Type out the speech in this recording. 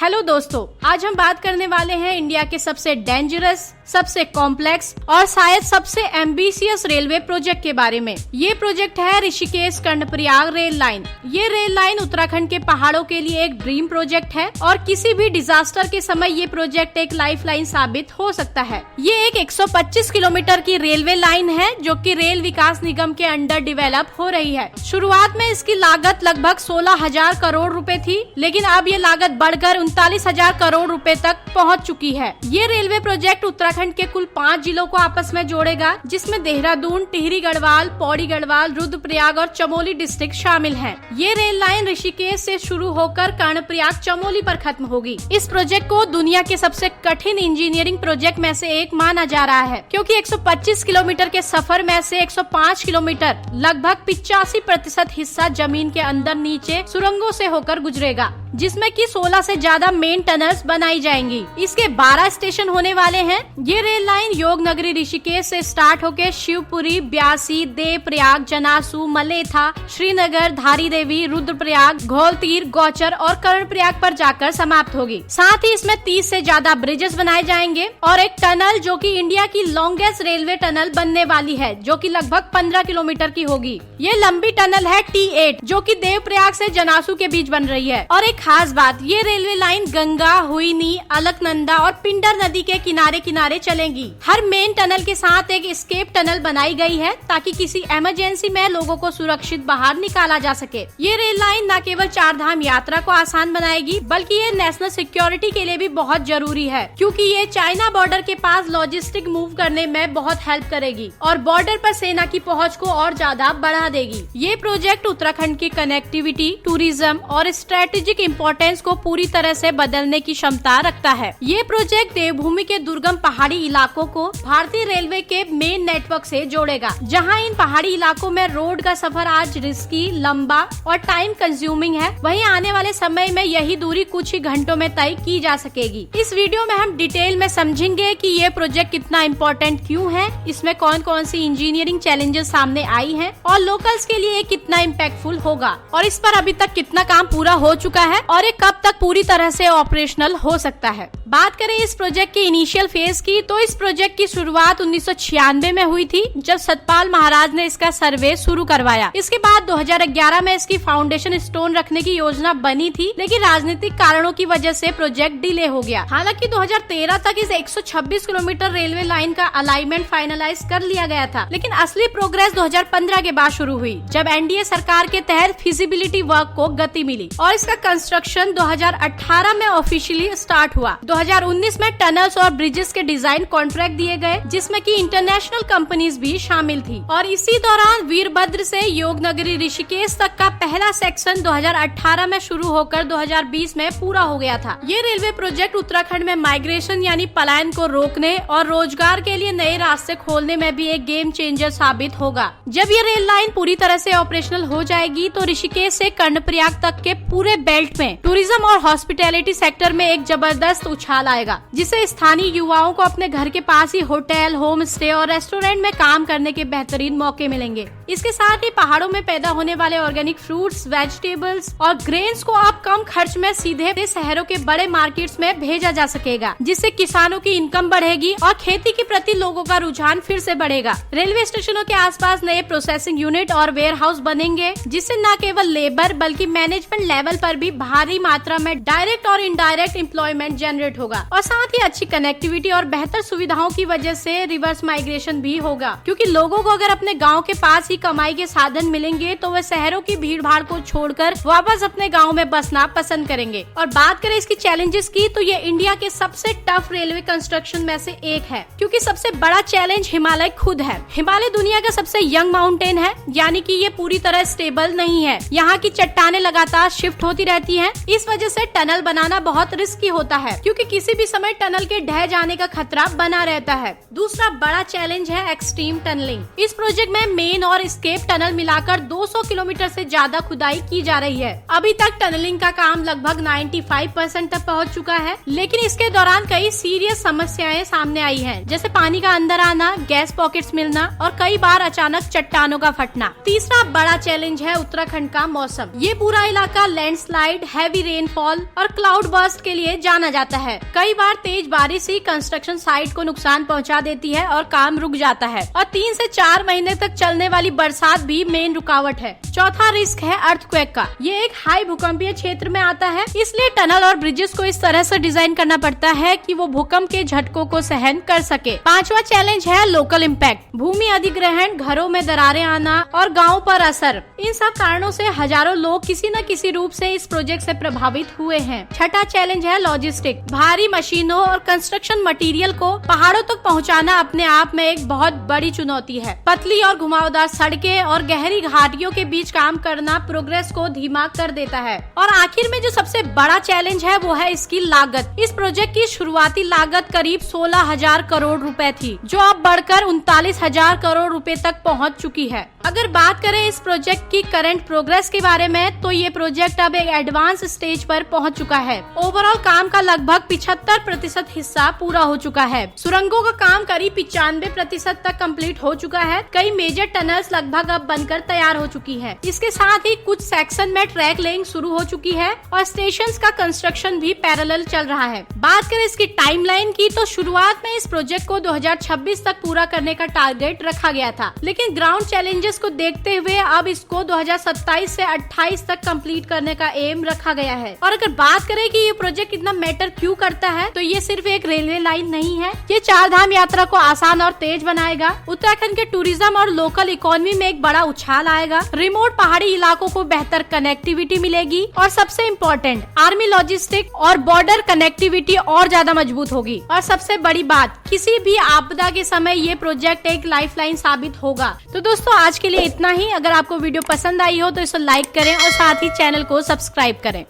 Hello दोस्तों, आज हम बात करने वाले हैं इंडिया के सबसे डेंजरस, सबसे कॉम्प्लेक्स और शायद सबसे एम्बिशियस रेलवे प्रोजेक्ट के बारे में। ये प्रोजेक्ट है ऋषिकेश कर्णप्रयाग रेल लाइन। ये रेल लाइन उत्तराखंड के पहाड़ों के लिए एक ड्रीम प्रोजेक्ट है और किसी भी डिजास्टर के समय ये प्रोजेक्ट एक लाइफलाइन साबित हो सकता है। ये एक 125 किलोमीटर की रेलवे लाइन है जो कि रेल विकास निगम के अंडर डेवलप हो रही है। शुरुआत में इसकी लागत लगभग 16,000 करोड़ रुपए थी, लेकिन अब ये लागत बढ़कर 39,000 करोड़ रुपए तक पहुंच चुकी है। ये रेलवे प्रोजेक्ट उत्तराखंड के कुल 5 जिलों को आपस में जोड़ेगा, जिसमें देहरादून, टिहरी गढ़वाल, पौड़ी गढ़वाल, रुद्रप्रयाग और चमोली डिस्ट्रिक्ट शामिल हैं। ये रेल लाइन ऋषिकेश से शुरू होकर कर्णप्रयाग चमोली पर खत्म होगी। इस प्रोजेक्ट को दुनिया के सबसे कठिन इंजीनियरिंग प्रोजेक्ट में से एक माना जा रहा है, क्योंकि 125 किलोमीटर के सफर में से 105 किलोमीटर लगभग 85% हिस्सा जमीन के अंदर नीचे सुरंगों से होकर गुजरेगा, जिसमें कि 16 से ज्यादा मेन टनल्स बनाई जाएंगी। इसके 12 स्टेशन होने वाले हैं। ये रेल लाइन योग नगरी ऋषिकेश से स्टार्ट होकर शिवपुरी, ब्यासी, देवप्रयाग, जनासू, मलेथा, श्रीनगर, धारी देवी, रुद्रप्रयाग, घोलतीर, गौचर और कर्णप्रयाग पर जाकर समाप्त होगी। साथ ही इसमें 30 से ज्यादा ब्रिजेस बनाए जाएंगे और एक टनल जो कि इंडिया की लॉन्गेस्ट रेलवे टनल बनने वाली है, जो कि लगभग 15 किलोमीटर की होगी। ये लंबी टनल है T8, जो कि देवप्रयाग से जनासू के बीच बन रही है। और एक खास बात, ये रेलवे लाइन गंगा, हुइनी, अलकनंदा और पिंडर नदी के किनारे किनारे चलेंगी। हर मेन टनल के साथ एक एस्केप टनल बनाई गई है ताकि किसी इमरजेंसी में लोगों को सुरक्षित बाहर निकाला जा सके। ये रेल लाइन न केवल 4 धाम यात्रा को आसान बनाएगी, बल्कि ये नेशनल सिक्योरिटी के लिए भी बहुत जरूरी है, क्योंकि ये चाइना बॉर्डर के पास लॉजिस्टिक मूव करने में बहुत हेल्प करेगी और बॉर्डर पर सेना की पहुँच को और ज्यादा बढ़ा देगी। ये प्रोजेक्ट उत्तराखंड की कनेक्टिविटी, टूरिज्म और स्ट्रेटेजिक इम्पोर्टेंस को पूरी तरह से बदलने की क्षमता रखता है। ये प्रोजेक्ट देवभूमि के दुर्गम पहाड़ी इलाकों को भारतीय रेलवे के मेन नेटवर्क से जोड़ेगा, जहां इन पहाड़ी इलाकों में रोड का सफर आज रिस्की, लंबा और टाइम कंज्यूमिंग है, वहीं आने वाले समय में यही दूरी कुछ ही घंटों में तय की जा सकेगी। इस वीडियो में हम डिटेल में समझेंगे कि ये प्रोजेक्ट कितना इम्पोर्टेंट क्यों है, इसमें कौन कौन सी इंजीनियरिंग चैलेंजेस सामने आई हैं और लोकल्स के लिए कितना इम्पैक्टफुल होगा और इस पर अभी तक कितना काम पूरा हो चुका है और ये कब तक पूरी तरह से ऑपरेशनल हो सकता है। बात करें इस प्रोजेक्ट के इनिशियल फेज की, तो इस प्रोजेक्ट की शुरुआत 1996 में हुई थी, जब सतपाल महाराज ने इसका सर्वे शुरू करवाया। इसके बाद 2011 में इसकी फाउंडेशन स्टोन रखने की योजना बनी थी, लेकिन राजनीतिक कारणों की वजह से प्रोजेक्ट डिले हो गया। हालांकि 2013 तक इस 126 किलोमीटर रेलवे लाइन का अलाइनमेंट फाइनलाइज कर लिया गया था, लेकिन असली प्रोग्रेस 2015 के बाद शुरू हुई, जब एनडीए सरकार के तहत फिजिबिलिटी वर्क को गति मिली और इसका कंस्ट्रक्शन 2018 में ऑफिशियली स्टार्ट हुआ। 2019 में टनल्स और ब्रिजेस के डिजाइन कॉन्ट्रैक्ट दिए गए, जिसमें कि इंटरनेशनल कंपनीज भी शामिल थी। और इसी दौरान वीरभद्र से योगनगरी ऋषिकेश तक का पहला सेक्शन 2018 में शुरू होकर 2020 में पूरा हो गया था। ये रेलवे प्रोजेक्ट उत्तराखंड में माइग्रेशन यानी पलायन को रोकने और रोजगार के लिए नए रास्ते खोलने में भी एक गेम चेंजर साबित होगा। जब ये रेल लाइन पूरी तरह से ऑपरेशनल हो जाएगी, तो ऋषिकेश से कर्णप्रयाग तक के पूरे बेल्ट में टूरिज्म और हॉस्पिटैलिटी सेक्टर में एक जबरदस्त उछाल आएगा, जिससे स्थानीय युवाओं को अपने घर के पास ही होटल, होम स्टे और रेस्टोरेंट में काम करने के बेहतरीन मौके मिलेंगे। इसके साथ ही पहाड़ों में पैदा होने वाले ऑर्गेनिक फ्रूट्स, वेजिटेबल्स और ग्रेन्स को अब कम खर्च में सीधे शहरों के बड़े मार्केट्स में भेजा जा सकेगा, जिससे किसानों की इनकम बढ़ेगी और खेती के प्रति लोगों का रुझान फिर से बढ़ेगा। रेलवे स्टेशनों के आसपास नए प्रोसेसिंग यूनिट और वेयर हाउस बनेंगे, जिससे न केवल लेबर बल्कि मैनेजमेंट लेवल पर भी भारी मात्रा में डायरेक्ट और इनडायरेक्ट एम्प्लॉयमेंट जनरेट होगा। और साथ ही अच्छी कनेक्टिविटी और बेहतर सुविधाओं की वजह से रिवर्स माइग्रेशन भी होगा, क्योंकि लोगों को अगर अपने गाँव के पास ही कमाई के साधन मिलेंगे तो वे शहरों की भीड़ भाड़ को छोड़कर वापस अपने गाँव में बसना पसंद करेंगे। और बात करें इसकी चैलेंजेस की, तो ये इंडिया के सबसे टफ रेलवे कंस्ट्रक्शन में से एक है, क्योंकि सबसे बड़ा चैलेंज हिमालय खुद है। हिमालय दुनिया का सबसे यंग माउंटेन है, यानी कि ये पूरी तरह स्टेबल नहीं है। यहाँ की चट्टानें लगातार शिफ्ट होती रहती हैं। इस वजह से टनल बनाना बहुत रिस्की होता है, क्योंकि किसी भी समय टनल के ढह जाने का खतरा बना रहता है। दूसरा बड़ा चैलेंज है एक्सट्रीम टनलिंग। इस प्रोजेक्ट में मेन और एस्केप टनल मिलाकर 200 किलोमीटर से ज्यादा खुदाई की जा रही है। अभी तक टनलिंग का काम लगभग 95% तक पहुंच चुका है, लेकिन इसके दौरान कई सीरियस समस्याएं सामने आई हैं, जैसे पानी का अंदर आना, गैस पॉकेट्स मिलना और कई बार अचानक चट्टानों का फटना। तीसरा बड़ा चैलेंज है उत्तराखंड का मौसम। ये पूरा इलाका लैंडस्लाइड, लैंडस्लाइड, हैवी रेनफॉल और क्लाउड बर्स्ट के लिए जाना जाता है। कई बार तेज बारिश ही कंस्ट्रक्शन साइट को नुकसान पहुंचा देती है और काम रुक जाता है, और 3 से 4 महीने तक चलने वाली बरसात भी मेन रुकावट है। चौथा रिस्क है अर्थक्वेक का। ये एक हाई भूकंपीय क्षेत्र में आता है, इसलिए टनल और ब्रिजेस को इस तरह से डिजाइन करना पड़ता है कि वो भूकंप के झटकों को सहन कर सके। पांचवा चैलेंज है लोकल इम्पैक्ट। भूमि अधिग्रहण, घरों में दरारें आना और गाँव पर असर, इन सब कारणों से हजारों लोग किसी न किसी रूप से इस प्रोजेक्ट से प्रभावित हुए हैं। छठा चैलेंज है लॉजिस्टिक। भारी मशीनों और कंस्ट्रक्शन मटेरियल को पहाड़ों तक पहुंचाना अपने आप में एक बहुत बड़ी चुनौती है। पतली और घुमावदार सड़कें और गहरी घाटियों के बीच काम करना प्रोग्रेस को धीमा कर देता है। और आखिर में जो सबसे बड़ा चैलेंज है वो है इसकी लागत। इस प्रोजेक्ट की शुरुआती लागत करीब 16,000 करोड़ रुपए थी, जो अब बढ़कर 39,000 करोड़ रुपए तक पहुंच चुकी है। अगर बात करें इस प्रोजेक्ट की करंट प्रोग्रेस के बारे में, तो ये प्रोजेक्ट अब एक एडवांस स्टेज पर पहुंच चुका है। ओवरऑल काम का लगभग 75% हिस्सा पूरा हो चुका है। सुरंगों का काम करीब 95% तक कंप्लीट हो चुका है। कई मेजर टनल्स लगभग अब बनकर तैयार हो चुकी है। इसके साथ ही कुछ सेक्शन में ट्रैक लेइंग शुरू हो चुकी है और स्टेशंस का कंस्ट्रक्शन भी पैरेलल चल रहा है। बात करें इसकी टाइमलाइन की, तो शुरुआत में इस प्रोजेक्ट को 2026 तक पूरा करने का टारगेट रखा गया था, लेकिन ग्राउंड चैलेंजेस को देखते हुए अब इसको 2027 से 28 तक कंप्लीट करने का एम रखा गया है। और अगर बात करें कि ये प्रोजेक्ट इतना मैटर क्यों करता है, तो ये सिर्फ एक रेलवे लाइन नहीं है, ये 4 धाम यात्रा को आसान और तेज बनाएगा। उत्तराखंड के टूरिज्म और लोकल इकोनॉमी में एक बड़ा उछाल आएगा। रिमोट पहाड़ी इलाकों को बेहतर कनेक्टिविटी मिलेगी और सबसे इम्पोर्टेंट आर्मी लॉजिस्टिक और बॉर्डर कनेक्टिविटी और ज्यादा मजबूत होगी। और सबसे बड़ी बात, किसी भी आपदा के समय ये प्रोजेक्ट एक लाइफलाइन साबित होगा। तो दोस्तों आज के लिए इतना ही। अगर आपको वीडियो पसंद आई हो तो इसे लाइक करें और साथ ही चैनल को सब्सक्राइब करें।